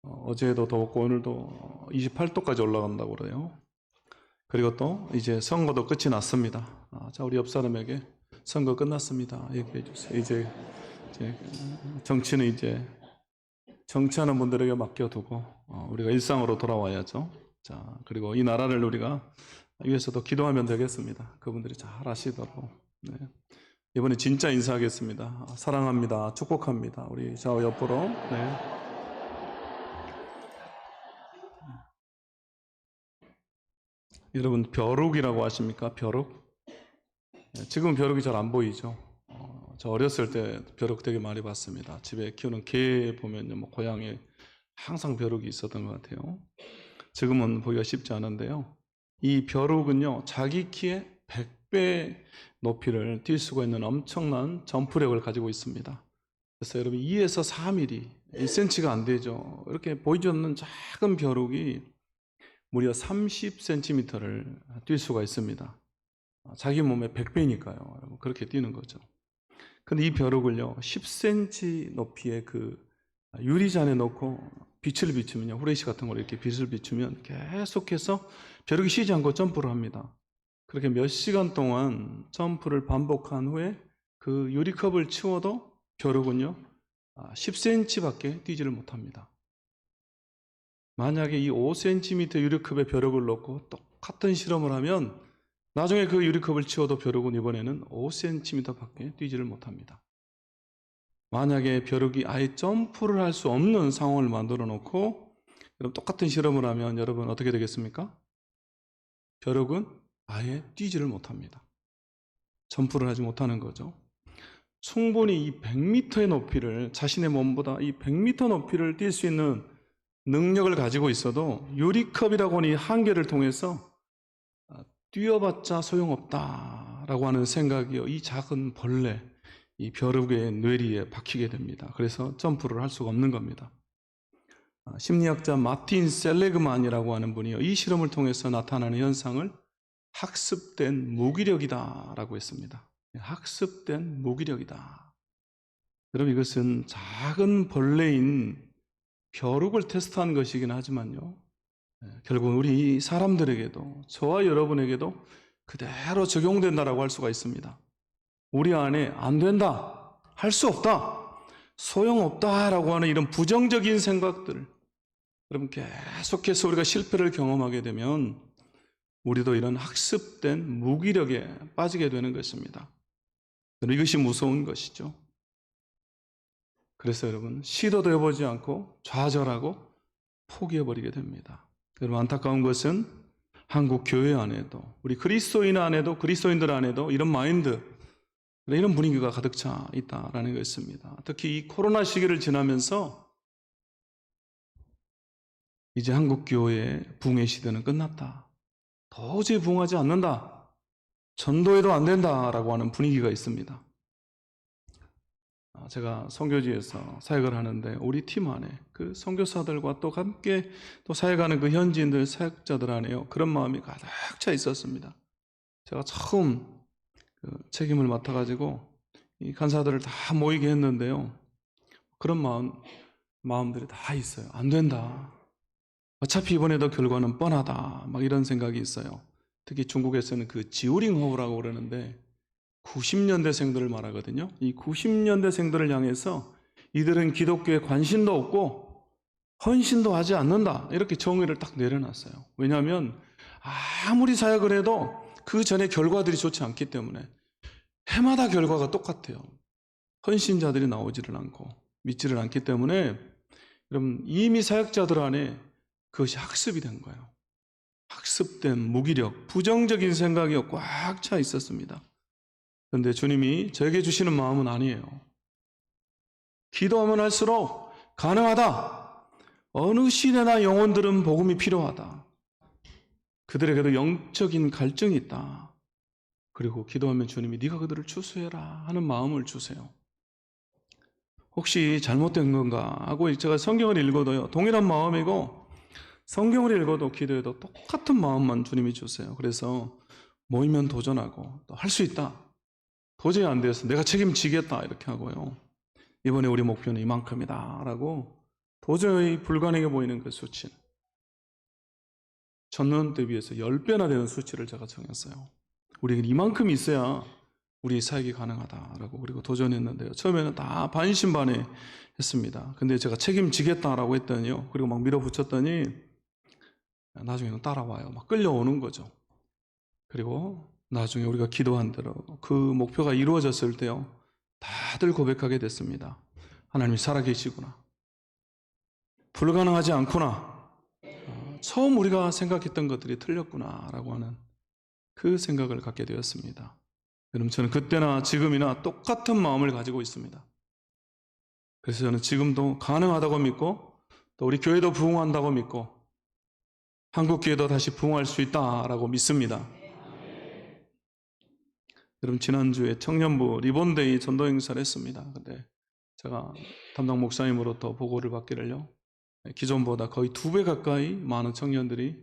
어제도 더웠고 오늘도 28도까지 올라간다고 그래요. 그리고 또 이제 선거도 끝이 났습니다. 자, 우리 옆 사람에게 선거 끝났습니다. 얘기해 주세요. 이제 정치는 이제 정치하는 분들에게 맡겨두고 우리가 일상으로 돌아와야죠. 자, 그리고 이 나라를 우리가 위해서도 기도하면 되겠습니다. 그분들이 잘 하시도록. 네. 이번에 진짜 인사하겠습니다. 사랑합니다. 축복합니다. 우리 좌우 옆으로. 네. 여러분 벼룩이라고 아십니까? 벼룩? 지금 벼룩이 잘 안 보이죠? 저 어렸을 때 벼룩 되게 많이 봤습니다. 집에 키우는 개 보면요, 뭐 고향에 항상 벼룩이 있었던 것 같아요. 지금은 보기가 쉽지 않은데요. 이 벼룩은요, 자기 키의 100배 높이를 뛸 수가 있는 엄청난 점프력을 가지고 있습니다. 그래서 여러분 2에서 4mm, 1cm가 안 되죠. 이렇게 보이지 않는 작은 벼룩이 무려 30cm를 뛸 수가 있습니다. 자기 몸의 100배니까요. 그렇게 뛰는 거죠. 근데 이 벼룩을요, 10cm 높이의 그 유리잔에 넣고 빛을 비추면요, 후레쉬 같은 걸로 이렇게 빛을 비추면 계속해서 벼룩이 쉬지 않고 점프를 합니다. 그렇게 몇 시간 동안 점프를 반복한 후에 그 유리컵을 치워도 벼룩은요, 10cm밖에 뛰지를 못합니다. 만약에 이 5cm 유리컵에 벼룩을 넣고 똑같은 실험을 하면 나중에 그 유리컵을 치워도 벼룩은 이번에는 5cm밖에 뛰지를 못합니다. 만약에 벼룩이 아예 점프를 할 수 없는 상황을 만들어 놓고 똑같은 실험을 하면 여러분 어떻게 되겠습니까? 벼룩은 아예 뛰지를 못합니다. 점프를 하지 못하는 거죠. 충분히 이 100m의 높이를, 자신의 몸보다 이 100m 높이를 뛸 수 있는 능력을 가지고 있어도 유리컵이라고 하는 이 한계를 통해서 뛰어봤자 소용없다라고 하는 생각이요, 이 작은 벌레, 이 벼룩의 뇌리에 박히게 됩니다. 그래서 점프를 할 수가 없는 겁니다. 심리학자 마틴 셀레그만이라고 하는 분이요, 이 실험을 통해서 나타나는 현상을 학습된 무기력이다라고 했습니다. 학습된 무기력이다. 여러분, 이것은 작은 벌레인 벼룩을 테스트한 것이긴 하지만요, 결국은 우리 사람들에게도, 저와 여러분에게도 그대로 적용된다라고 할 수가 있습니다. 우리 안에 안 된다, 할 수 없다, 소용없다라고 하는 이런 부정적인 생각들, 여러분 계속해서 우리가 실패를 경험하게 되면 우리도 이런 학습된 무기력에 빠지게 되는 것입니다. 이것이 무서운 것이죠. 그래서 여러분 시도도 해보지 않고 좌절하고 포기해버리게 됩니다. 여러분 안타까운 것은 한국 교회 안에도, 우리 그리스도인 안에도, 그리스도인들 안에도 이런 마인드, 이런 분위기가 가득 차 있다라는 것입니다. 특히 이 코로나 시기를 지나면서 이제 한국 교회의 붕의 시대는 끝났다, 도저히 붕하지 않는다, 전도해도 안 된다라고 하는 분위기가 있습니다. 제가 선교지에서 사역을 하는데 우리 팀 안에 그 선교사들과 또 함께 또 사역하는 그 현지인들, 사역자들 안에요, 그런 마음이 가득 차 있었습니다. 제가 처음 그 책임을 맡아가지고 이 간사들을 다 모이게 했는데요, 그런 마음들이 다 있어요. 안 된다, 어차피 이번에도 결과는 뻔하다, 막 이런 생각이 있어요. 특히 중국에서는 그 지우링호우라고 그러는데 90년대생들을 말하거든요. 이 90년대생들을 향해서 이들은 기독교에 관심도 없고 헌신도 하지 않는다, 이렇게 정의를 딱 내려놨어요. 왜냐하면 아무리 사역을 해도 그 전에 결과들이 좋지 않기 때문에 해마다 결과가 똑같아요. 헌신자들이 나오지를 않고 믿지를 않기 때문에 여러분 이미 사역자들 안에 그것이 학습이 된 거예요. 학습된 무기력, 부정적인 생각이 꽉 차 있었습니다. 그런데 주님이 저에게 주시는 마음은 아니에요. 기도하면 할수록 가능하다, 어느 시대나 영혼들은 복음이 필요하다, 그들에게도 영적인 갈증이 있다, 그리고 기도하면 주님이 네가 그들을 추수해라 하는 마음을 주세요. 혹시 잘못된 건가 하고 제가 성경을 읽어도요, 동일한 마음이고 성경을 읽어도 기도해도 똑같은 마음만 주님이 주세요. 그래서 모이면 도전하고 또 할 수 있다, 도저히 안 돼서 내가 책임지겠다, 이렇게 하고요, 이번에 우리 목표는 이만큼이다 라고 도저히 불가능해 보이는 그 수치는 전년 대비해서 10배나 되는 수치를 제가 정했어요. 우리에게 이만큼 있어야 우리 사역이 가능하다라고 그리고 도전했는데요. 처음에는 다 반신반의했습니다. 근데 제가 책임지겠다라고 했더니요. 그리고 막 밀어붙였더니 나중에는 따라와요. 막 끌려오는 거죠. 그리고 나중에 우리가 기도한 대로 그 목표가 이루어졌을 때요. 다들 고백하게 됐습니다. 하나님이 살아계시구나. 불가능하지 않구나. 처음 우리가 생각했던 것들이 틀렸구나라고 하는 그 생각을 갖게 되었습니다. 여러분, 저는 그때나 지금이나 똑같은 마음을 가지고 있습니다. 그래서 저는 지금도 가능하다고 믿고 또 우리 교회도 부흥한다고 믿고 한국 교회도 다시 부흥할 수 있다라고 믿습니다. 여러분, 지난주에 청년부 리본데이 전도 행사를 했습니다. 근데 제가 담당 목사님으로부터 보고를 받기를요. 기존보다 거의 2배 가까이 많은 청년들이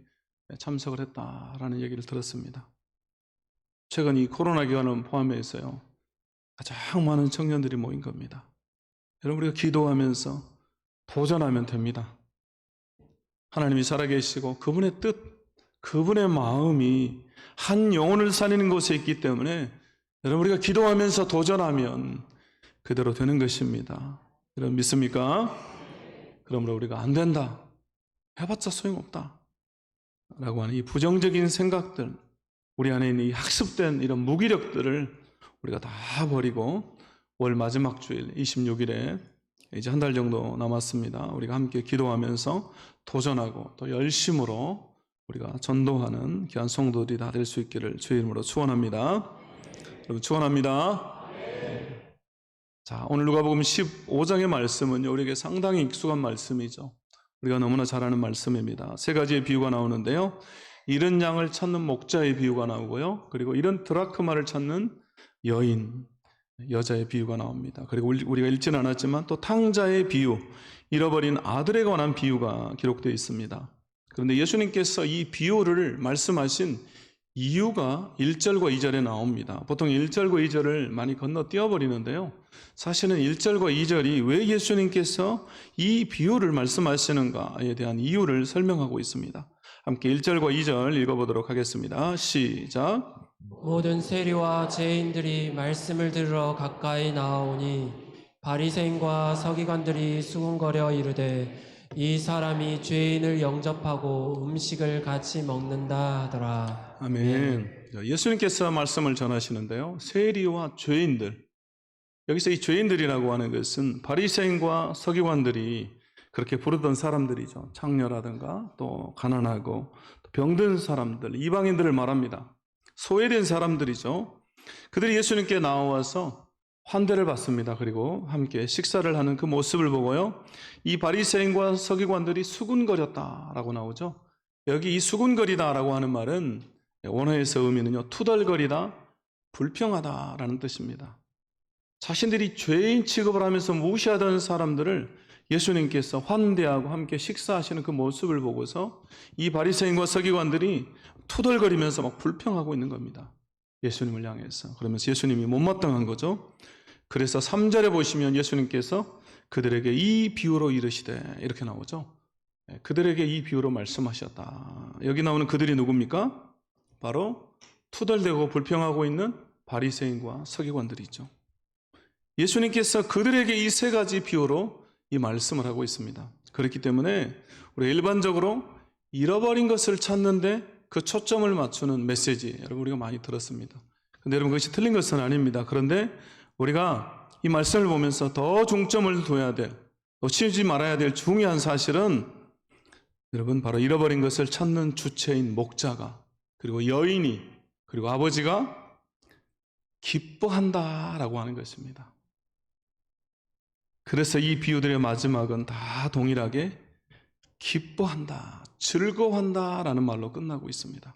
참석을 했다라는 얘기를 들었습니다. 최근 이 코로나 기간을 포함해서요. 가장 많은 청년들이 모인 겁니다. 여러분, 우리가 기도하면서 도전하면 됩니다. 하나님이 살아계시고 그분의 뜻, 그분의 마음이 한 영혼을 살리는 곳에 있기 때문에 여러분, 우리가 기도하면서 도전하면 그대로 되는 것입니다. 여러분, 믿습니까? 그러므로 우리가 안 된다, 해봤자 소용없다 라고 하는 이 부정적인 생각들, 우리 안에 있는 이 학습된 이런 무기력들을 우리가 다 버리고 월 마지막 주일 26일에 이제 한 달 정도 남았습니다. 우리가 함께 기도하면서 도전하고 또 열심으로 우리가 전도하는 귀한 성도들이 다 될 수 있기를 주의 이름으로 축원합니다. 여러분, 축원합니다. 자, 오늘 누가복음 15장의 말씀은요, 우리에게 상당히 익숙한 말씀이죠. 우리가 너무나 잘 아는 말씀입니다. 3가지의 비유가 나오는데요. 잃은 양을 찾는 목자의 비유가 나오고요. 그리고 잃은 드라크마를 찾는 여인, 여자의 비유가 나옵니다. 그리고 우리가 읽지는 않았지만 또 탕자의 비유, 잃어버린 아들에 관한 비유가 기록되어 있습니다. 그런데 예수님께서 이 비유를 말씀하신 이유가 1절과 2절에 나옵니다. 보통 1절과 2절을 많이 건너뛰어 버리는데요. 사실은 1절과 2절이 왜 예수님께서 이 비유를 말씀하시는가에 대한 이유를 설명하고 있습니다. 함께 1절과 2절 읽어보도록 하겠습니다. 시작. 모든 세리와 죄인들이 말씀을 들으러 가까이 나아오니 바리새인과 서기관들이 수군거려 이르되 이 사람이 죄인을 영접하고 음식을 같이 먹는다 하더라. 아멘. 예수님께서 말씀을 전하시는데요. 세리와 죄인들, 여기서 이 죄인들이라고 하는 것은 바리새인과 서기관들이 그렇게 부르던 사람들이죠. 창녀라든가 또 가난하고 또 병든 사람들, 이방인들을 말합니다. 소외된 사람들이죠. 그들이 예수님께 나와서 환대를 받습니다. 그리고 함께 식사를 하는 그 모습을 보고요, 이 바리새인과 서기관들이 수군거렸다라고 나오죠. 여기 이 수군거리다라고 하는 말은 원어에서 의미는요, 투덜거리다, 불평하다라는 뜻입니다. 자신들이 죄인 취급을 하면서 무시하던 사람들을 예수님께서 환대하고 함께 식사하시는 그 모습을 보고서 이 바리새인과 서기관들이 투덜거리면서 막 불평하고 있는 겁니다. 예수님을 향해서. 그러면서 예수님이 못마땅한 거죠. 그래서 3절에 보시면 예수님께서 그들에게 이 비유로 이르시되 이렇게 나오죠. 그들에게 이 비유로 말씀하셨다. 여기 나오는 그들이 누굽니까? 바로 투덜대고 불평하고 있는 바리새인과 서기관들이죠. 예수님께서 그들에게 이 3가지 비유로 이 말씀을 하고 있습니다. 그렇기 때문에 우리가 일반적으로 잃어버린 것을 찾는데 그 초점을 맞추는 메시지, 여러분 우리가 많이 들었습니다. 근데 여러분, 그것이 틀린 것은 아닙니다. 그런데 우리가 이 말씀을 보면서 더 중점을 둬야 될, 놓치지 말아야 될 중요한 사실은 여러분, 바로 잃어버린 것을 찾는 주체인 목자가, 그리고 여인이, 그리고 아버지가 기뻐한다라고 하는 것입니다. 그래서 이 비유들의 마지막은 다 동일하게 기뻐한다, 즐거워한다라는 말로 끝나고 있습니다.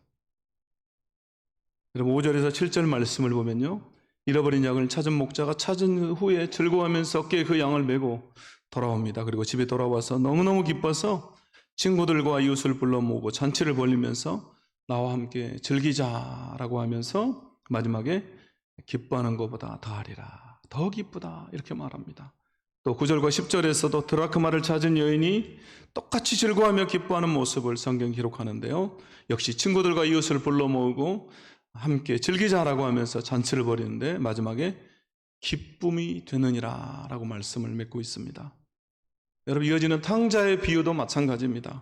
여러분, 5절에서 7절 말씀을 보면요, 잃어버린 양을 찾은 목자가 찾은 후에 즐거워하면서 어깨에 그 양을 메고 돌아옵니다. 그리고 집에 돌아와서 너무너무 기뻐서 친구들과 이웃을 불러 모으고 잔치를 벌리면서 나와 함께 즐기자라고 하면서 마지막에 기뻐하는 것보다 더하리라, 더 기쁘다, 이렇게 말합니다. 또 9절과 10절에서도 드라크마를 찾은 여인이 똑같이 즐거워하며 기뻐하는 모습을 성경 기록하는데요. 역시 친구들과 이웃을 불러 모으고 함께 즐기자라고 하면서 잔치를 벌이는데 마지막에 기쁨이 되느니라 라고 말씀을 맺고 있습니다. 여러분, 이어지는 탕자의 비유도 마찬가지입니다.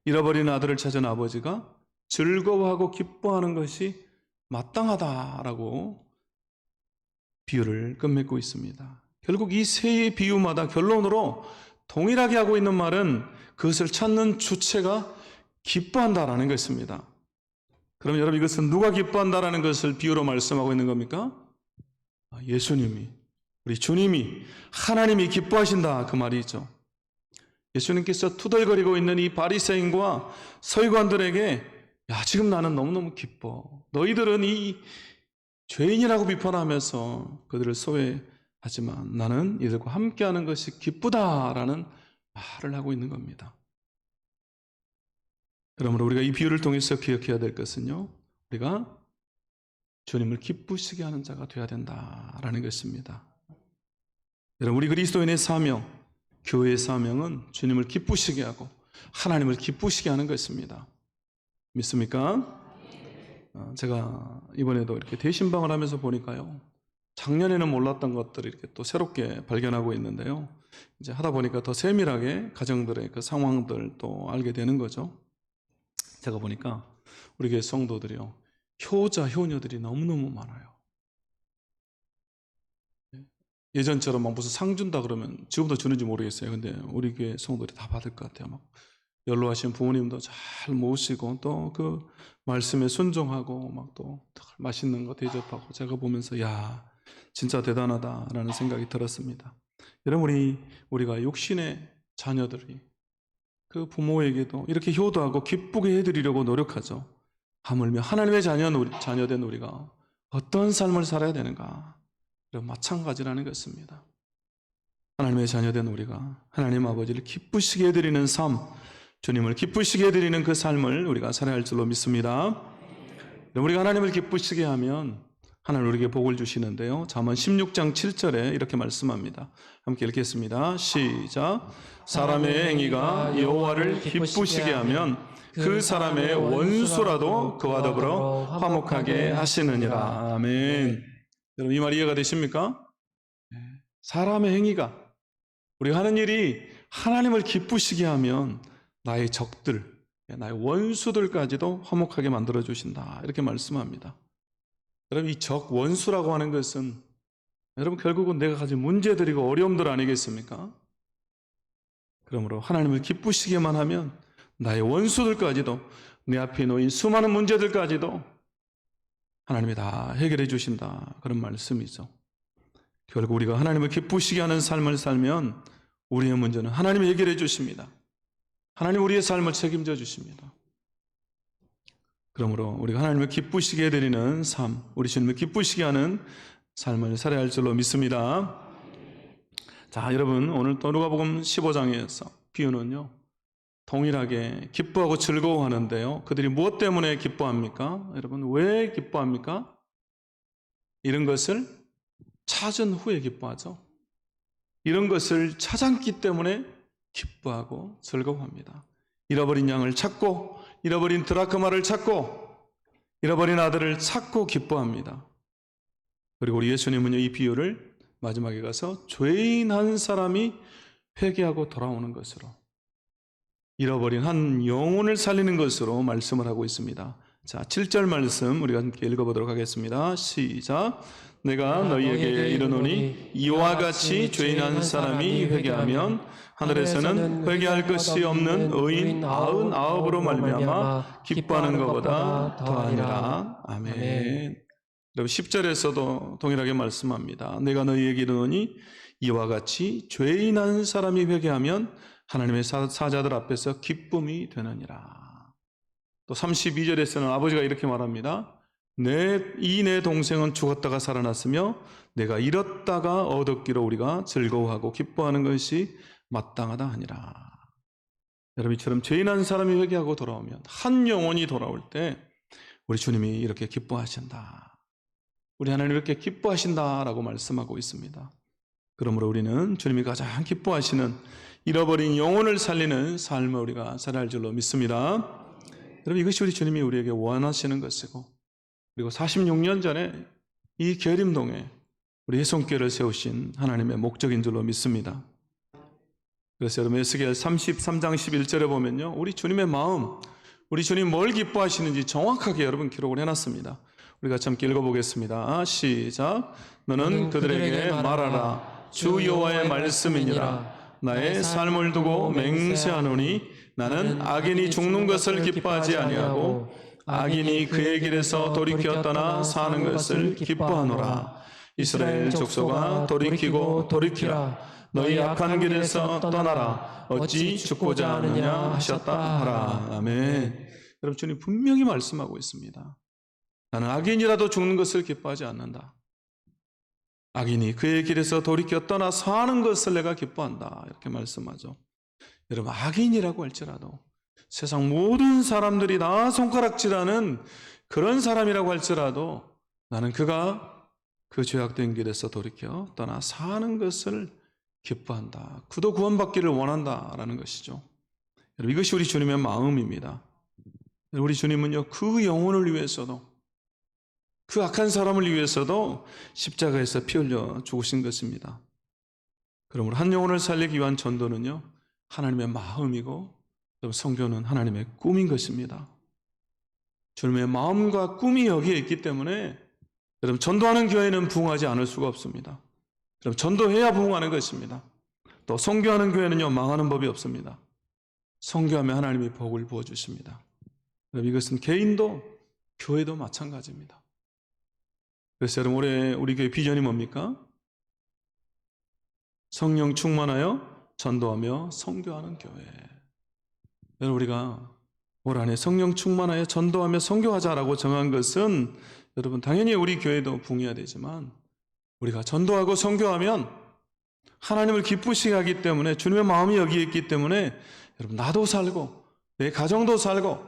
잃어버린 아들을 찾은 아버지가 즐거워하고 기뻐하는 것이 마땅하다라고 비유를 끝맺고 있습니다. 결국 이 세 비유마다 결론으로 동일하게 하고 있는 말은 그것을 찾는 주체가 기뻐한다라는 것입니다. 그럼 여러분, 이것은 누가 기뻐한다라는 것을 비유로 말씀하고 있는 겁니까? 예수님이, 우리 주님이, 하나님이 기뻐하신다 그 말이죠. 예수님께서 투덜거리고 있는 이 바리새인과 서기관들에게 야, 지금 나는 너무너무 기뻐. 너희들은 이 죄인이라고 비판하면서 그들을 소외하지만 나는 이들과 함께하는 것이 기쁘다라는 말을 하고 있는 겁니다. 그러므로 우리가 이 비유를 통해서 기억해야 될 것은요, 우리가 주님을 기쁘시게 하는 자가 되어야 된다라는 것입니다. 여러분, 우리 그리스도인의 사명, 교회의 사명은 주님을 기쁘시게 하고 하나님을 기쁘시게 하는 것입니다. 믿습니까? 제가 이번에도 이렇게 대신방을 하면서 보니까요, 작년에는 몰랐던 것들을 이렇게 또 새롭게 발견하고 있는데요, 이제 하다 보니까 더 세밀하게 가정들의 그 상황들 또 알게 되는 거죠. 제가 보니까 우리 교회 성도들이요, 효자, 효녀들이 너무너무 많아요. 예전처럼 막 무슨 상 준다 그러면 지금도 주는지 모르겠어요. 근데 우리 교회 성도들이 다 받을 것 같아요. 막 연로하신 부모님도 잘 모시고 또 그 말씀에 순종하고 막 또 맛있는 거 대접하고 제가 보면서 야, 진짜 대단하다라는 생각이 들었습니다. 여러분, 우리가 육신의 자녀들이 그 부모에게도 이렇게 효도하고 기쁘게 해드리려고 노력하죠. 하물며 하나님의 자녀된 우리가 어떤 삶을 살아야 되는가? 마찬가지라는 것입니다. 하나님의 자녀된 우리가 하나님 아버지를 기쁘시게 해드리는 삶, 주님을 기쁘시게 해드리는 그 삶을 우리가 살아야 할 줄로 믿습니다. 우리가 하나님을 기쁘시게 하면 하나님 우리에게 복을 주시는데요, 잠언 16장 7절에 이렇게 말씀합니다. 함께 읽겠습니다. 시작. 사람의 행위가 여호와를 기쁘시게 하면 그 사람의 원수라도 그와 더불어 화목하게 하시느니라. 아멘. 여러분, 이 말 이해가 되십니까? 사람의 행위가, 우리가 하는 일이 하나님을 기쁘시게 하면 나의 적들, 나의 원수들까지도 화목하게 만들어주신다, 이렇게 말씀합니다. 여러분, 이 적, 원수라고 하는 것은 여러분 결국은 내가 가진 문제들이고 어려움들 아니겠습니까? 그러므로 하나님을 기쁘시게만 하면 나의 원수들까지도, 내 앞에 놓인 수많은 문제들까지도 하나님이 다 해결해 주신다, 그런 말씀이죠. 결국 우리가 하나님을 기쁘시게 하는 삶을 살면 우리의 문제는 하나님이 해결해 주십니다. 하나님 우리의 삶을 책임져 주십니다. 그러므로 우리가 하나님을 기쁘시게 해드리는 삶, 우리 주님을 기쁘시게 하는 삶을 살아야 할 줄로 믿습니다. 자, 여러분, 오늘 또 누가복음 15장에서 비유는요, 동일하게 기뻐하고 즐거워하는데요, 그들이 무엇 때문에 기뻐합니까? 여러분, 왜 기뻐합니까? 이런 것을 찾은 후에 기뻐하죠. 이런 것을 찾았기 때문에 기뻐하고 즐거워합니다. 잃어버린 양을 찾고, 잃어버린 드라크마를 찾고, 잃어버린 아들을 찾고 기뻐합니다. 그리고 우리 예수님은요, 이 비유를 마지막에 가서 죄인 한 사람이 회개하고 돌아오는 것으로, 잃어버린 한 영혼을 살리는 것으로 말씀을 하고 있습니다. 자, 7절 말씀 우리가 함께 읽어보도록 하겠습니다. 시작. 내가 너희에게 이르노니 이와 같이 죄인 한 사람이 회개하면 하늘에서는 회개할 것이 없는 의인 99으로 말미암아 기뻐하는 것보다 더하니라. 아멘. 여러분, 10절에서도 동일하게 말씀합니다. 내가 너희에게 이르노니 이와 같이 죄인 한 사람이 회개하면 하나님의 사자들 앞에서 기쁨이 되느니라. 또 32절에서는 아버지가 이렇게 말합니다. 내 동생은 죽었다가 살아났으며 내가 잃었다가 얻었기로 우리가 즐거워하고 기뻐하는 것이 마땅하다 하니라. 여러분, 이처럼 죄인 한 사람이 회개하고 돌아오면, 한 영혼이 돌아올 때 우리 주님이 이렇게 기뻐하신다, 우리 하나님 이렇게 기뻐하신다라고 말씀하고 있습니다. 그러므로 우리는 주님이 가장 기뻐하시는 잃어버린 영혼을 살리는 삶을 우리가 살아야 할 줄로 믿습니다. 여러분, 이것이 우리 주님이 우리에게 원하시는 것이고, 그리고 46년 전에 이 계림동에 우리 혜송교회를 세우신 하나님의 목적인 줄로 믿습니다. 그래서 여러분, 에스겔 33장 11절에 보면요, 우리 주님의 마음, 우리 주님 뭘 기뻐하시는지 정확하게 여러분 기록을 해놨습니다. 우리가 함께 읽어보겠습니다. 시작. 너는 그들에게 말하라. 주 여호와의 말씀이니라. 나의 삶을 두고 맹세하노니 나는 악인이 죽는 것을 기뻐하지 아니하고 악인이 그의 길에서 돌이켜 떠나 사는 것을 기뻐하노라. 이스라엘 족속아, 돌이키고 돌이키라. 너희 악한 길에서 떠나라. 어찌 죽고자 하느냐 하셨다 하라. 아멘. 여러분, 주님 분명히 말씀하고 있습니다. 나는 악인이라도 죽는 것을 기뻐하지 않는다. 악인이 그의 길에서 돌이켜 떠나 사는 것을 내가 기뻐한다. 이렇게 말씀하죠. 여러분, 악인이라고 할지라도, 세상 모든 사람들이 다 손가락질하는 그런 사람이라고 할지라도, 나는 그가 그 죄악된 길에서 돌이켜 떠나 사는 것을 기뻐한다. 그도 구원받기를 원한다라는 것이죠. 여러분, 이것이 우리 주님의 마음입니다. 우리 주님은요, 그 영혼을 위해서도, 그 악한 사람을 위해서도 십자가에서 피 흘려 죽으신 것입니다. 그러므로 한 영혼을 살리기 위한 전도는요, 하나님의 마음이고, 성교는 하나님의 꿈인 것입니다. 주님의 마음과 꿈이 여기에 있기 때문에 여러분, 전도하는 교회는 부흥하지 않을 수가 없습니다. 여러분, 전도해야 부흥하는 것입니다. 또 선교하는 교회는요, 망하는 법이 없습니다. 선교하면 하나님이 복을 부어주십니다. 여러분, 이것은 개인도 교회도 마찬가지입니다. 그래서 여러분, 올해 우리 교회 비전이 뭡니까? 성령 충만하여 전도하며 선교하는 교회. 여러분, 우리가 올 한해 성령 충만하여 전도하며 선교하자라고 정한 것은 여러분, 당연히 우리 교회도 부흥해야 되지만, 우리가 전도하고 선교하면 하나님을 기쁘시게 하기 때문에, 주님의 마음이 여기에 있기 때문에 여러분, 나도 살고 내 가정도 살고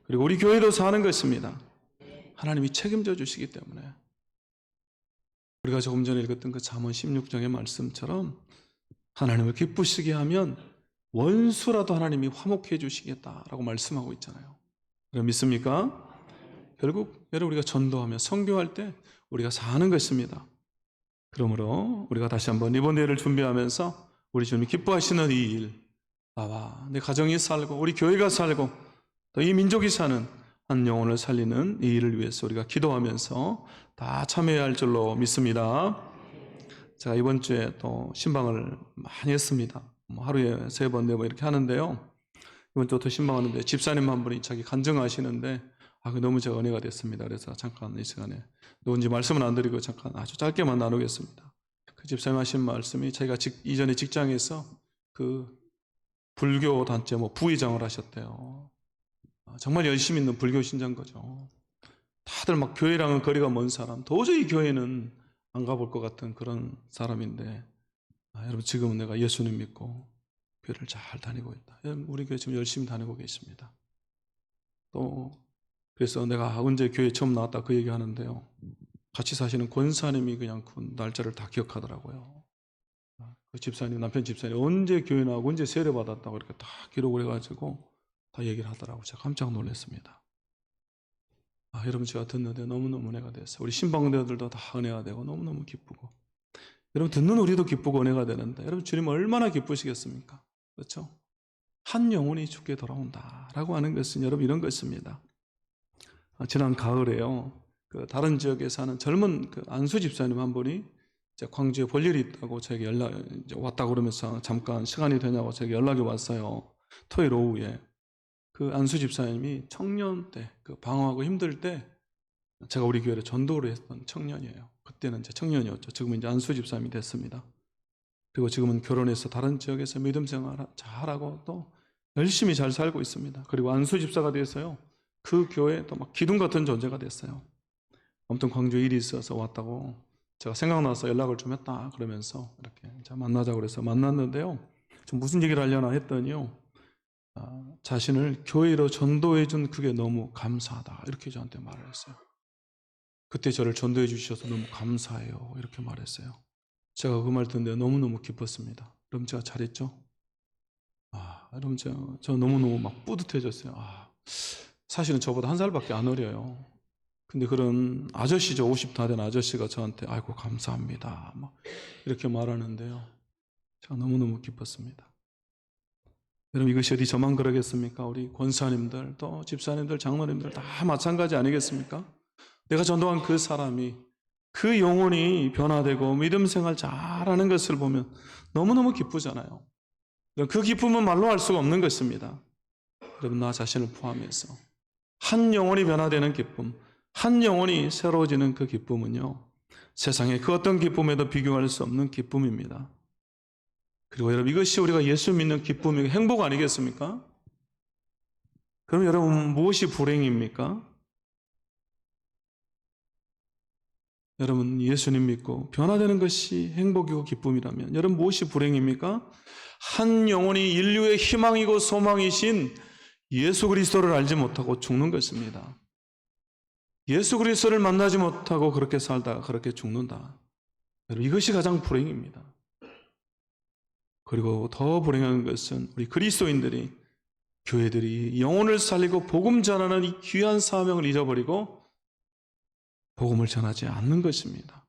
그리고 우리 교회도 사는 것입니다. 하나님이 책임져 주시기 때문에. 우리가 조금 전에 읽었던 그 잠언 16장의 말씀처럼 하나님을 기쁘시게 하면 원수라도 하나님이 화목해 주시겠다라고 말씀하고 있잖아요. 여러분, 믿습니까? 결국 여러분, 우리가 전도하며 선교할 때 우리가 사는 것입니다. 그러므로 우리가 다시 한번 이번 대회를 준비하면서 우리 주님이 기뻐하시는 이 일, 나와 내 가정이 살고 우리 교회가 살고 또 이 민족이 사는 한 영혼을 살리는 이 일을 위해서 우리가 기도하면서 다 참여해야 할 줄로 믿습니다. 제가 이번 주에 또 신방을 많이 했습니다. 하루에 3번, 4번 이렇게 하는데요. 이번 주부터 신방하는데 집사님 한 분이 자기 간증하시는데 그게 너무 제가 은혜가 됐습니다. 그래서 잠깐 이 시간에 누군지 말씀은 안 드리고 잠깐 아주 짧게만 나누겠습니다. 그 집사님 하신 말씀이, 자기가 이전에 직장에서 그 불교 단체 부의장을 하셨대요. 정말 열심히 있는 불교 신자인 거죠. 다들 막 교회랑은 거리가 먼 사람, 도저히 교회는 안 가볼 것 같은 그런 사람인데, 여러분, 지금은 내가 예수님 믿고 교회를 잘 다니고 있다. 우리 교회 지금 열심히 다니고 계십니다. 또 그래서 내가 언제 교회 처음 나왔다 그 얘기 하는데요, 같이 사시는 권사님이 그냥 그 날짜를 다 기억하더라고요. 그 집사님, 남편 집사님 언제 교회 나오고 언제 세례 받았다고 이렇게 다 기록을 해가지고 다 얘기를 하더라고요. 제가 깜짝 놀랐습니다. 여러분, 제가 듣는데 너무너무 은혜가 됐어요. 우리 신방대들도 다 은혜가 되고 너무너무 기쁘고, 여러분, 듣는 우리도 기쁘고 은혜가 되는데, 여러분, 주님 얼마나 기쁘시겠습니까? 그렇죠? 한 영혼이 죽게 돌아온다라고 하는 것은 여러분 이런 것입니다. 지난 가을에요, 그 다른 지역에 사는 젊은 그 안수 집사님 한 분이 이제 광주에 볼 일이 있다고 저에게 이제 왔다고 그러면서 잠깐 시간이 되냐고 저에게 연락이 왔어요. 토요일 오후에. 그 안수 집사님이 청년 때, 그 방황하고 힘들 때 제가 우리 교회를 전도를 했던 청년이에요. 그때는 이제 청년이었죠. 지금은 이제 안수 집사님이 됐습니다. 그리고 지금은 결혼해서 다른 지역에서 믿음 생활 잘하고 또 열심히 잘 살고 있습니다. 그리고 안수 집사가 돼서요, 그 교회에 또 막 기둥 같은 존재가 됐어요. 아무튼 광주에 일이 있어서 왔다고 제가 생각나서 연락을 좀 했다 그러면서 이렇게 만나자고 그래서 만났는데요, 좀 무슨 얘기를 하려나 했더니요, 자신을 교회로 전도해 준 그게 너무 감사하다 이렇게 저한테 말을 했어요. 그때 저를 전도해 주셔서 너무 감사해요 이렇게 말했어요. 제가 그 말 듣는데 너무너무 기뻤습니다. 여러분 제가 잘했죠? 여러분 저 너무너무 막 뿌듯해졌어요. 사실은 저보다 한 살밖에 안 어려요. 근데 그런 아저씨죠. 50 다 된 아저씨가 저한테 아이고 감사합니다 막 이렇게 말하는데요. 제가 너무너무 기뻤습니다. 여러분 이것이 어디 저만 그러겠습니까? 우리 권사님들 또 집사님들 장로님들 다 마찬가지 아니겠습니까? 내가 전도한 그 사람이 그 영혼이 변화되고 믿음 생활 잘하는 것을 보면 너무너무 기쁘잖아요. 그 기쁨은 말로 할 수가 없는 것입니다. 여러분 나 자신을 포함해서 한 영혼이 변화되는 기쁨, 한 영혼이 새로워지는 그 기쁨은요, 세상의 그 어떤 기쁨에도 비교할 수 없는 기쁨입니다. 그리고 여러분 이것이 우리가 예수 믿는 기쁨이고 행복 아니겠습니까? 그럼 여러분 무엇이 불행입니까? 여러분 예수님 믿고 변화되는 것이 행복이고 기쁨이라면 여러분 무엇이 불행입니까? 한 영혼이 인류의 희망이고 소망이신 예수 그리스도를 알지 못하고 죽는 것입니다. 예수 그리스도를 만나지 못하고 그렇게 살다가 그렇게 죽는다. 여러분 이것이 가장 불행입니다. 그리고 더 불행한 것은 우리 그리스도인들이, 교회들이 영혼을 살리고 복음 전하는 이 귀한 사명을 잊어버리고 복음을 전하지 않는 것입니다.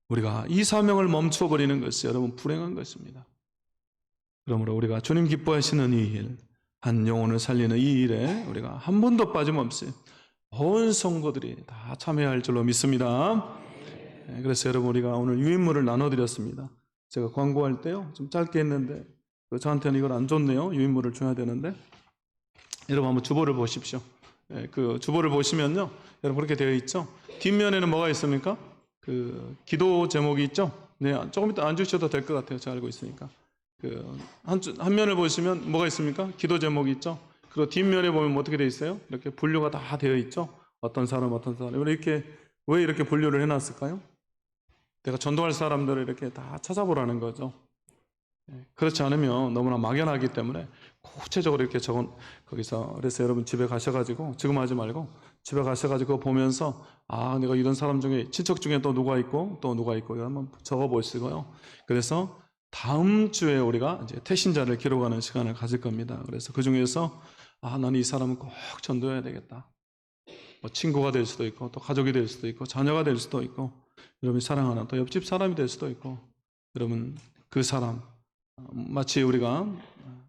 우리가 이 사명을 멈춰버리는 것이 여러분 불행한 것입니다. 그러므로 우리가 주님 기뻐하시는 이 일, 한 영혼을 살리는 이 일에 우리가 한 번도 빠짐없이 온 성도들이 다 참여할 줄로 믿습니다. 그래서 여러분 우리가 오늘 유인물을 나눠드렸습니다. 제가 광고할 때요 좀 짧게 했는데 저한테는 이걸 안 줬네요. 유인물을 줘야 되는데 여러분 한번 주보를 보십시오. 그 주보를 보시면요 여러분 그렇게 되어 있죠. 뒷면에는 뭐가 있습니까? 그 기도 제목이 있죠. 네, 조금 이따 안 주셔도 될 것 같아요. 제가 알고 있으니까. 그 한 면을 보시면 뭐가 있습니까? 기도 제목이 있죠. 그리고 뒷면에 보면 어떻게 되어 있어요? 이렇게 분류가 다 되어 있죠. 어떤 사람 이렇게 왜 이렇게 분류를 해놨을까요? 내가 전도할 사람들을 이렇게 다 찾아보라는 거죠. 그렇지 않으면 너무나 막연하기 때문에 구체적으로 이렇게 거기서 그래서 여러분 집에 가셔가지고 지금 하지 말고 집에 가셔가지고 그거 보면서 내가 이런 사람 중에 친척 중에 또 누가 있고 이거 한번 적어보시고요. 그래서 다음 주에 우리가 이제 태신자를 기록하는 시간을 가질 겁니다. 그래서 그 중에서 나는 이 사람은 꼭 전도해야 되겠다. 뭐 친구가 될 수도 있고 또 가족이 될 수도 있고 자녀가 될 수도 있고 여러분이 사랑하는 또 옆집 사람이 될 수도 있고 여러분 그 사람 마치 우리가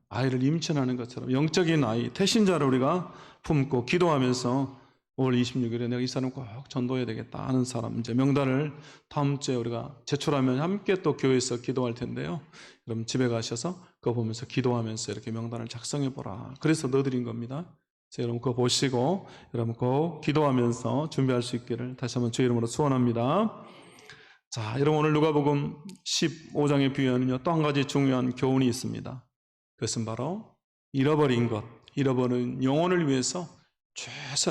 아이를 임신하는 것처럼 영적인 아이 태신자를 우리가 품고 기도하면서 5월 26일에 내가 이 사람 꼭 전도해야 되겠다 하는 사람 이제 명단을 다음 주에 우리가 제출하면 함께 또 교회에서 기도할 텐데요. 여러분 집에 가셔서 그거 보면서 기도하면서 이렇게 명단을 작성해 보라. 그래서 넣어드린 겁니다. 그래서 여러분 그거 보시고 여러분 꼭 기도하면서 준비할 수 있기를 다시 한번 주의 이름으로 소원합니다. 자, 여러분 오늘 누가복음 15장의 비유에는요 또 한 가지 중요한 교훈이 있습니다. 그것은 바로 잃어버린 영혼을 위해서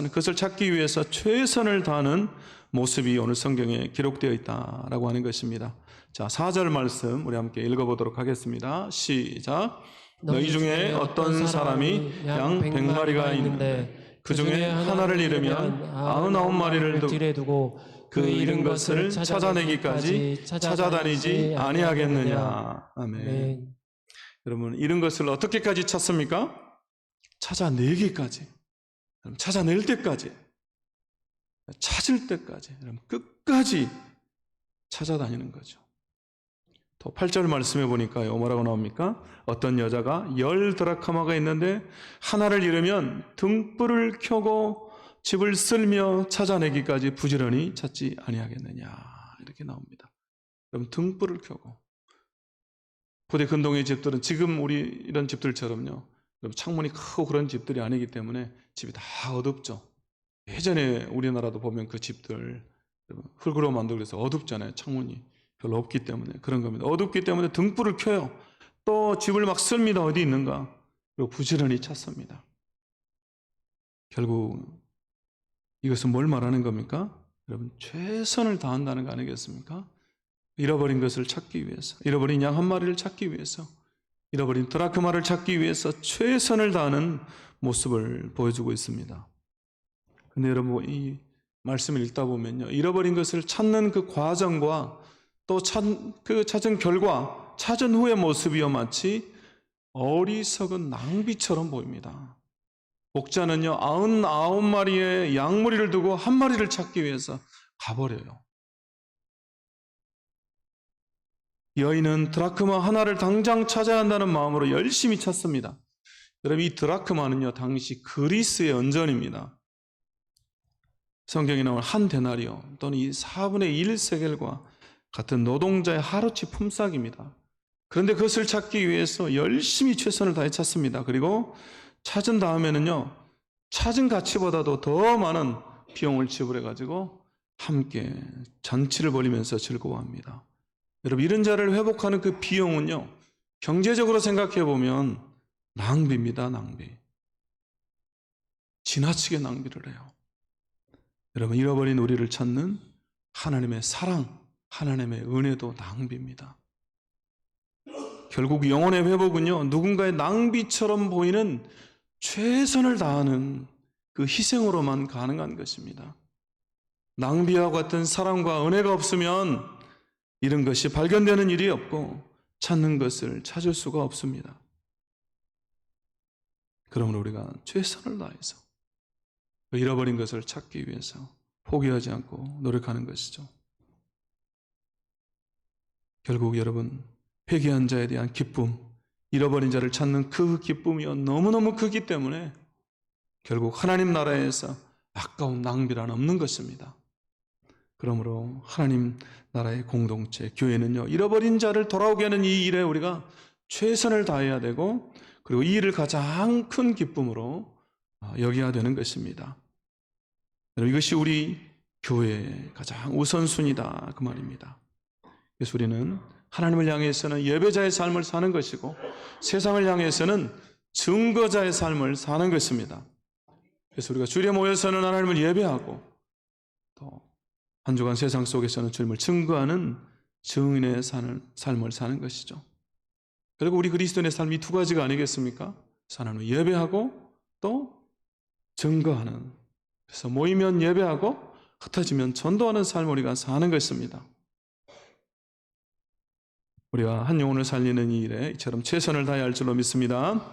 그것을 찾기 위해서 최선을 다하는 모습이 오늘 성경에 기록되어 있다라고 하는 것입니다. 자, 4절 말씀 우리 함께 읽어보도록 하겠습니다. 시작. 너희 중에 어떤 사람이 양 100마리가 있는데 그 중에 하나를 잃으면 99마리를 뒤에 두고 그 잃은 것을 찾아내기까지 찾아다니지 아니하겠느냐. 아멘. 여러분 잃은 것을 어떻게까지 찾습니까? 찾아내기까지, 찾아낼 때까지, 찾을 때까지, 끝까지 찾아다니는 거죠. 또 8절 말씀해 보니까요 뭐라고 나옵니까? 어떤 여자가 10드라카마가 있는데 하나를 잃으면 등불을 켜고 집을 쓸며 찾아내기까지 부지런히 찾지 아니하겠느냐 이렇게 나옵니다. 여러분 등불을 켜고 고대 근동의 집들은 지금 우리 이런 집들처럼요 창문이 크고 그런 집들이 아니기 때문에 집이 다 어둡죠. 예전에 우리나라도 보면 그 집들 흙으로 만들고 해서 어둡잖아요. 창문이 별로 없기 때문에 그런 겁니다. 어둡기 때문에 등불을 켜요. 또 집을 막 씁니다. 어디 있는가. 그리고 부지런히 찾습니다. 결국 이것은 뭘 말하는 겁니까? 여러분 최선을 다한다는 거 아니겠습니까? 잃어버린 것을 찾기 위해서, 잃어버린 양 한 마리를 찾기 위해서, 잃어버린 드라크마를 찾기 위해서 최선을 다하는 모습을 보여주고 있습니다. 근데 여러분 이 말씀을 읽다 보면요 잃어버린 것을 찾는 그 과정과 또 찾은 결과, 찾은 후의 모습이요 마치 어리석은 낭비처럼 보입니다. 목자는요 99마리의 양무리를 두고 한 마리를 찾기 위해서 가버려요. 여인은 드라크마 하나를 당장 찾아야 한다는 마음으로 열심히 찾습니다. 여러분, 이 드라크마는요 당시 그리스의 은전입니다. 성경에 나오는 한 데나리오 또는 이 4분의 1 세겔과 같은 노동자의 하루치 품삯입니다. 그런데 그것을 찾기 위해서 열심히 최선을 다해 찾습니다. 그리고 찾은 다음에는요 찾은 가치보다도 더 많은 비용을 지불해가지고 함께 잔치를 벌이면서 즐거워합니다. 여러분, 이런 자를 회복하는 그 비용은요 경제적으로 생각해 보면 낭비입니다. 낭비. 지나치게 낭비를 해요. 여러분, 잃어버린 우리를 찾는 하나님의 사랑, 하나님의 은혜도 낭비입니다. 결국 영혼의 회복은요 누군가의 낭비처럼 보이는 최선을 다하는 그 희생으로만 가능한 것입니다. 낭비와 같은 사랑과 은혜가 없으면 이런 것이 발견되는 일이 없고 찾는 것을 찾을 수가 없습니다. 그러므로 우리가 최선을 다해서 잃어버린 것을 찾기 위해서 포기하지 않고 노력하는 것이죠. 결국 여러분, 회개한 자에 대한 기쁨, 잃어버린 자를 찾는 그 기쁨이요 너무너무 크기 때문에 결국 하나님 나라에서 아까운 낭비란 없는 것입니다. 그러므로 하나님 나라의 공동체, 교회는요 잃어버린 자를 돌아오게 하는 이 일에 우리가 최선을 다해야 되고, 그리고 이 일을 가장 큰 기쁨으로 여겨야 되는 것입니다. 이것이 우리 교회의 가장 우선순위다 그 말입니다. 그래서 우리는 하나님을 향해서는 예배자의 삶을 사는 것이고 세상을 향해서는 증거자의 삶을 사는 것입니다. 그래서 우리가 주일에 모여서는 하나님을 예배하고 또 한 주간 세상 속에서는 주님을 증거하는 증인의 삶을 사는 것이죠. 그리고 우리 그리스도인의 삶이 두 가지가 아니겠습니까? 하나님을 예배하고 또 증거하는, 그래서 모이면 예배하고 흩어지면 전도하는 삶을 우리가 사는 것입니다. 우리가 한 영혼을 살리는 이 일에 이처럼 최선을 다해야 할 줄로 믿습니다.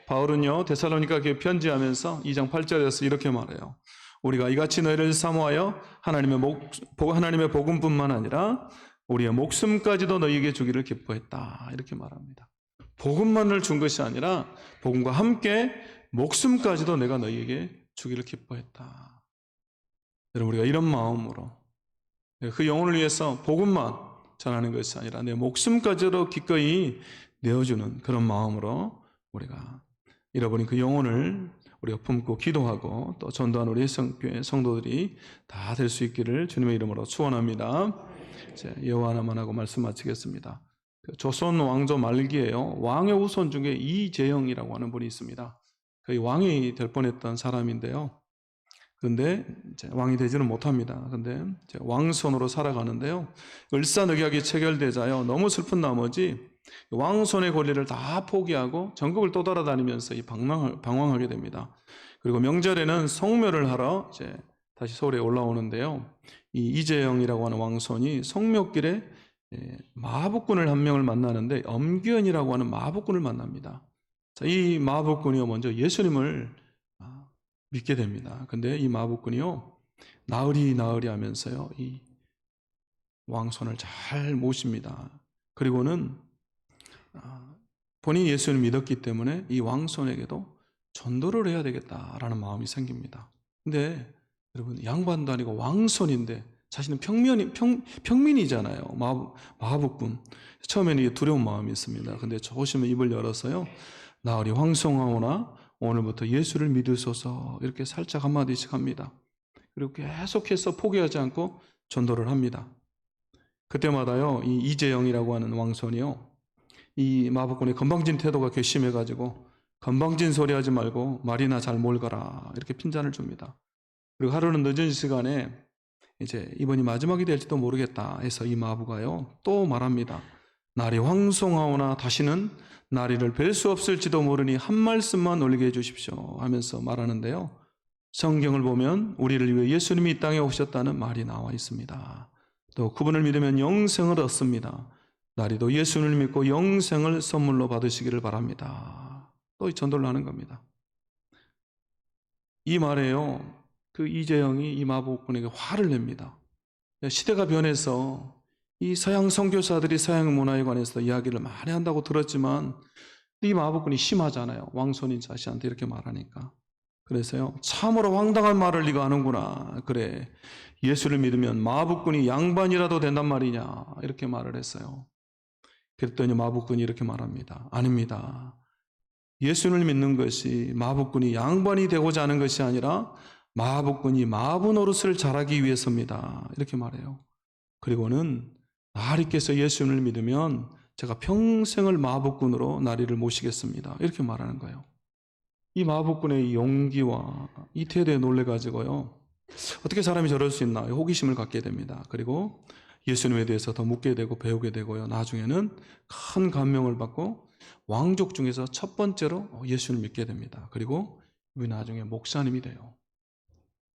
바울은요 데살로니가 교회에 편지하면서 2장 8절에서 이렇게 말해요. 우리가 이같이 너희를 사모하여 하나님의 복음뿐만 아니라 우리의 목숨까지도 너희에게 주기를 기뻐했다, 이렇게 말합니다. 복음만을 준 것이 아니라 복음과 함께 목숨까지도 내가 너희에게 주기를 기뻐했다. 여러분, 우리가 이런 마음으로 그 영혼을 위해서 복음만 전하는 것이 아니라 내 목숨까지도 기꺼이 내어주는 그런 마음으로 우리가 잃어버린 그 영혼을 우리가 품고 기도하고 또 전도하는 우리 성교회 성도들이 다 될 수 있기를 주님의 이름으로 축원합니다. 이제 예화 하나만 하고 말씀 마치겠습니다. 조선 왕조 말기에요, 왕의 후손 중에 이재영이라고 하는 분이 있습니다. 거의 왕이 될 뻔했던 사람인데요. 그런데 이제 왕이 되지는 못합니다. 그런데 왕손으로 살아가는데요, 을사늑약이 체결되자요 너무 슬픈 나머지 왕손의 권리를 다 포기하고 전국을 떠돌아다니면서 방황하게 됩니다. 그리고 명절에는 성묘를 하러 이제 다시 서울에 올라오는데요, 이 이재영이라고 하는 왕손이 성묘길에 마법군을 한 명을 만나는데 엄규현이라고 하는 마법군을 만납니다. 이 마법군이요 먼저 예수님을 믿게 됩니다. 근데 이 마법군이요 나으리 하면서요 이 왕손을 잘 모십니다. 그리고는 본인이 예수님을 믿었기 때문에 이 왕손에게도 전도를 해야 되겠다라는 마음이 생깁니다. 근데 여러분, 양반도 아니고 왕손인데 자신은 평민이잖아요. 마법군. 처음에는 이게 두려운 마음이 있습니다. 근데 조심히 입을 열어서요, 나으리 황송하오나 오늘부터 예수를 믿으소서, 이렇게 살짝 한마디씩 합니다. 그리고 계속해서 포기하지 않고 전도를 합니다. 그때마다요 이 이재영이라고 하는 왕손이요 이 마법군의 건방진 태도가 괘씸해가지고 건방진 소리 하지 말고 말이나 잘 몰거라, 이렇게 핀잔을 줍니다. 그리고 하루는 늦은 시간에 이제 이번이 마지막이 될지도 모르겠다 해서 이 마부가요 또 말합니다. 날이 황송하오나 다시는 나리를 뵐 수 없을지도 모르니 한 말씀만 올리게 해주십시오 하면서 말하는데요, 성경을 보면 우리를 위해 예수님이 이 땅에 오셨다는 말이 나와 있습니다. 또 그분을 믿으면 영생을 얻습니다. 나리도 예수를 믿고 영생을 선물로 받으시기를 바랍니다. 또 전도를 하는 겁니다. 이 말에요, 그 이재영이 이 마법군에게 화를 냅니다. 시대가 변해서 이 서양 선교사들이 서양 문화에 관해서 이야기를 많이 한다고 들었지만 이 마법군이 심하잖아요. 왕손인 자씨한테 이렇게 말하니까. 그래서요, 참으로 황당한 말을 네가 하는구나. 그래, 예수를 믿으면 마법군이 양반이라도 된단 말이냐, 이렇게 말을 했어요. 그랬더니 마법군이 이렇게 말합니다. 아닙니다. 예수를 믿는 것이 마법군이 양반이 되고자 하는 것이 아니라 마법군이 마부 노릇을 잘하기 위해서입니다. 이렇게 말해요. 그리고는 나리께서 예수를 믿으면 제가 평생을 마법군으로 나리를 모시겠습니다. 이렇게 말하는 거예요. 이 마법군의 용기와 이 태도에 놀래가지고요, 어떻게 사람이 저럴 수 있나 호기심을 갖게 됩니다. 그리고 예수님에 대해서 더 묻게 되고 배우게 되고요, 나중에는 큰 감명을 받고 왕족 중에서 첫 번째로 예수를 믿게 됩니다. 그리고 우리 나중에 목사님이 돼요.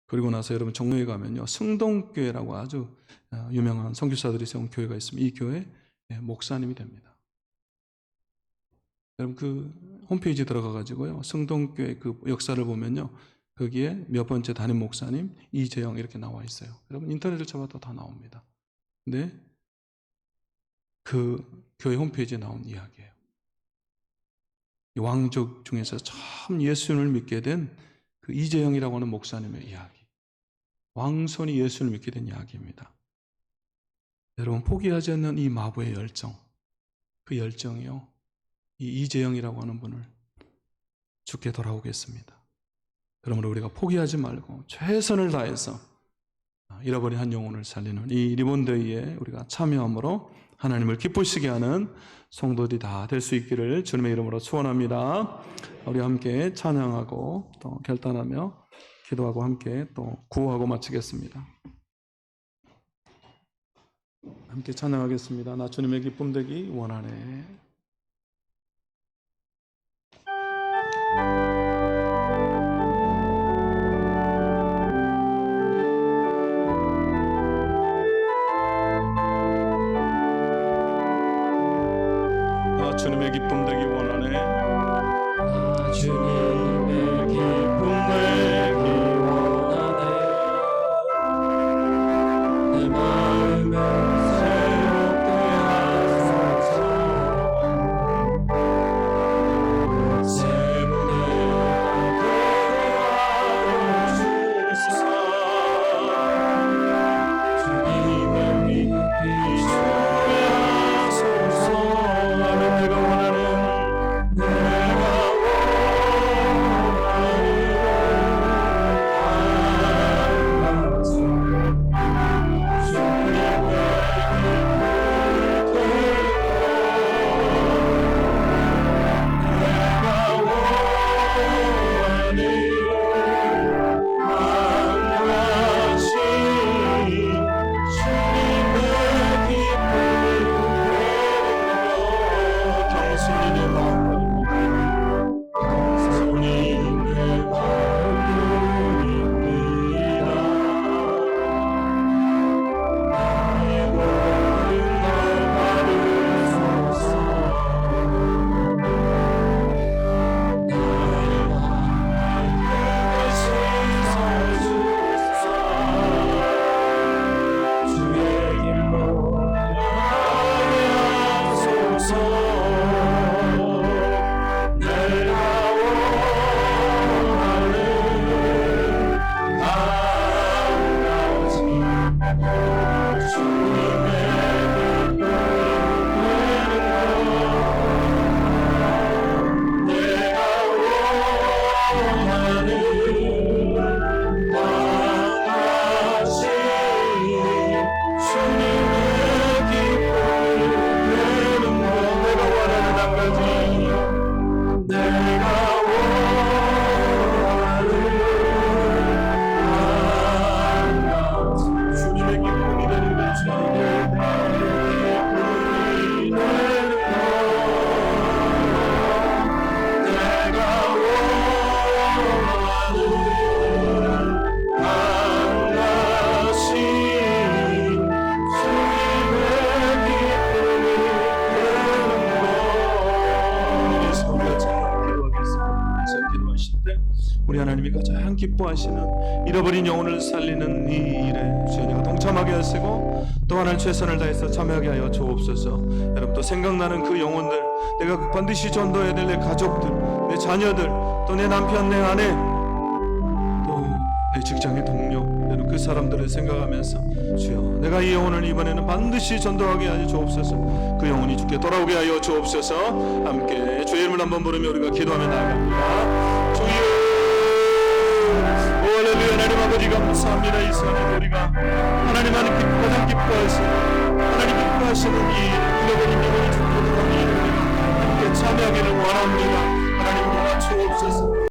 그리고 나서 여러분 종로에 가면요, 승동교회라고 아주 유명한 선교사들이 세운 교회가 있습니다. 이 교회 목사님이 됩니다. 여러분 그 홈페이지 들어가가지고요, 승동교회 그 역사를 보면요, 거기에 몇 번째 담임 목사님 이재영 이렇게 나와 있어요. 여러분 인터넷을 쳐봐도 다 나옵니다. 근데 그 교회 홈페이지에 나온 이야기예요. 왕족 중에서 참 예수를 믿게 된 그 이재영이라고 하는 목사님의 이야기. 왕손이 예수를 믿게 된 이야기입니다. 여러분 포기하지 않는 이 마부의 열정, 그 열정이요, 이 이재영이라고 하는 분을 죽게 돌아오겠습니다. 그러므로 우리가 포기하지 말고 최선을 다해서 잃어버린 한 영혼을 살리는 이 리본데이에 우리가 참여함으로 하나님을 기쁘시게 하는 성도들이 다 될 수 있기를 주님의 이름으로 축원합니다. 우리 함께 찬양하고 또 결단하며 기도하고 함께 또 구호하고 마치겠습니다. 함께 찬양하겠습니다. 나 주님의 기쁨 되기 원하네. 나 주님의 기쁨 되기 원하네. 나 주님의 기쁨 되기 원하네. 내 마음을 새롭게 하소서. 우리 하나님이 가장 기뻐하시는 잃어버린 영혼을 살리는 이 일에 주여 동참하게 하시고 또 하나님 최선을 다해서 참여하게 하여 주옵소서. 여러분 또 생각나는 그 영혼들, 내가 반드시 전도해야 될 내 가족들, 내 자녀들, 또 내 남편, 내 아내, 또 내 직장의 동료, 여러분 그 사람들을 생각하면서 주여 내가 이 영혼을 이번에는 반드시 전도하게 하여 주옵소서. 그 영혼이 주께 돌아오게 하여 주옵소서. 함께 주의 이름을 한번 부르며 우리가 기도하며 나아갑니다. 주여 할렐루야. 하나님 아버지 감사합니다. 이 시간에 우리가 하나님 가장 기뻐하시는 하나님 기뻐하시는 이 잃어버린 영혼이 주께 돌아오는 일을 우리가 함께 참여하기를 원합니다. 하나님 도와주옵소서.